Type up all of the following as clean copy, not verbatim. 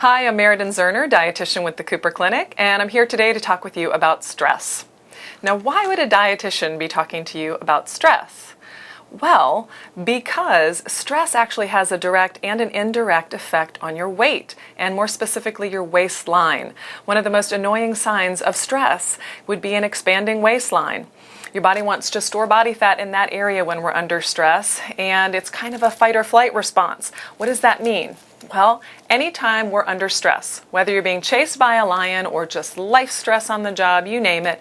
Hi, I'm Meriden Zerner, dietitian with the Cooper Clinic, and I'm here today to talk with you about stress. Now, why would a dietitian be talking to you about stress? Well, because stress actually has a direct and an indirect effect on your weight, and more specifically your waistline. One of the most annoying signs of stress would be an expanding waistline. Your body wants to store body fat in that area when we're under stress, and it's kind of a fight or flight response. What does that mean? Well, anytime we're under stress, whether you're being chased by a lion or just life stress on the job, you name it,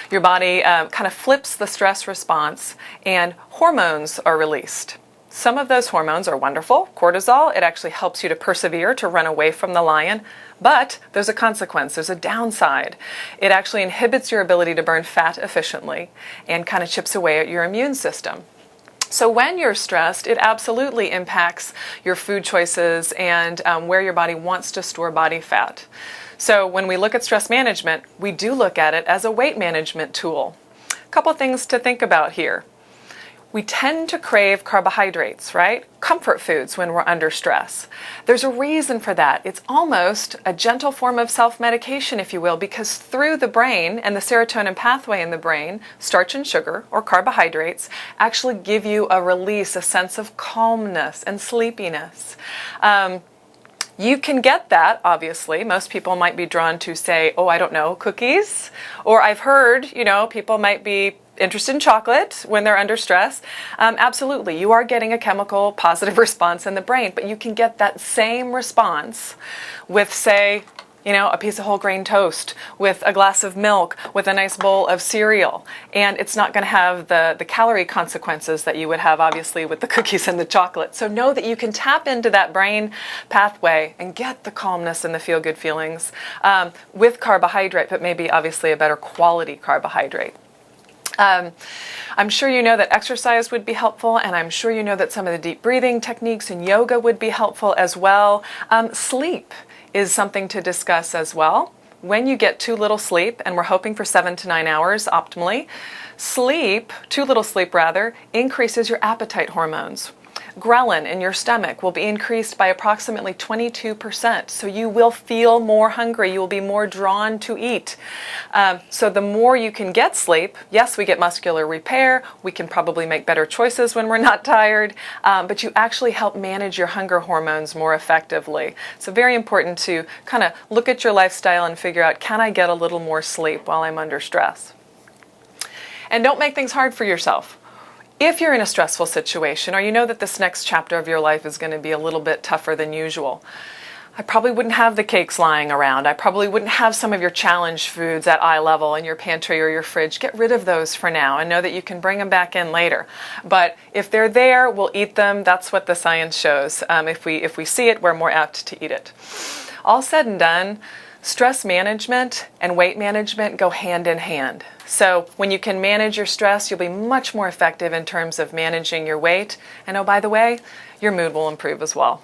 your body kind of flips the stress response and hormones are released. Some of those hormones are wonderful. Cortisol, it actually helps you to persevere, to run away from the lion. But there's a consequence, there's a downside. It actually inhibits your ability to burn fat efficiently and kind of chips away at your immune system. So when you're stressed, it absolutely impacts your food choices and where your body wants to store body fat. So when we look at stress management, we do look at it as a weight management tool. A couple things to think about here. We tend to crave carbohydrates, right? Comfort foods when we're under stress. There's a reason for that. It's almost a gentle form of self-medication, if you will, because through the brain and the serotonin pathway in the brain, starch and sugar, or carbohydrates, actually give you a release, a sense of calmness and sleepiness. You can get that, obviously. Most people might be drawn to, say, oh, I don't know, cookies. Or I've heard, people might be interested in chocolate when they're under stress. Absolutely, you are getting a chemical positive response in the brain, but you can get that same response with, say, a piece of whole grain toast, with a glass of milk, with a nice bowl of cereal. And it's not going to have the calorie consequences that you would have, obviously, with the cookies and the chocolate. So know that you can tap into that brain pathway and get the calmness and the feel-good feelings with carbohydrate, but maybe, obviously, a better quality carbohydrate. I'm sure you know that exercise would be helpful, and I'm sure you know that some of the deep breathing techniques and yoga would be helpful as well. Sleep is something to discuss as well. When you get too little sleep, and we're hoping for 7 to 9 hours optimally, too little sleep rather, increases your appetite hormones. Ghrelin in your stomach will be increased by approximately 22%, so you will feel more hungry, you will be more drawn to eat. So the more you can get sleep, yes, we get muscular repair, we can probably make better choices when we're not tired, but you actually help manage your hunger hormones more effectively. So very important to kind of look at your lifestyle and figure out, can I get a little more sleep while I'm under stress? And don't make things hard for yourself. If you're in a stressful situation, or you know that this next chapter of your life is going to be a little bit tougher than usual, I probably wouldn't have the cakes lying around. I probably wouldn't have some of your challenge foods at eye level in your pantry or your fridge. Get rid of those for now and know that you can bring them back in later. But if they're there, we'll eat them. That's what the science shows. If we see it, we're more apt to eat it. All said and done, stress management and weight management go hand in hand. So when you can manage your stress, you'll be much more effective in terms of managing your weight. And oh, by the way, your mood will improve as well.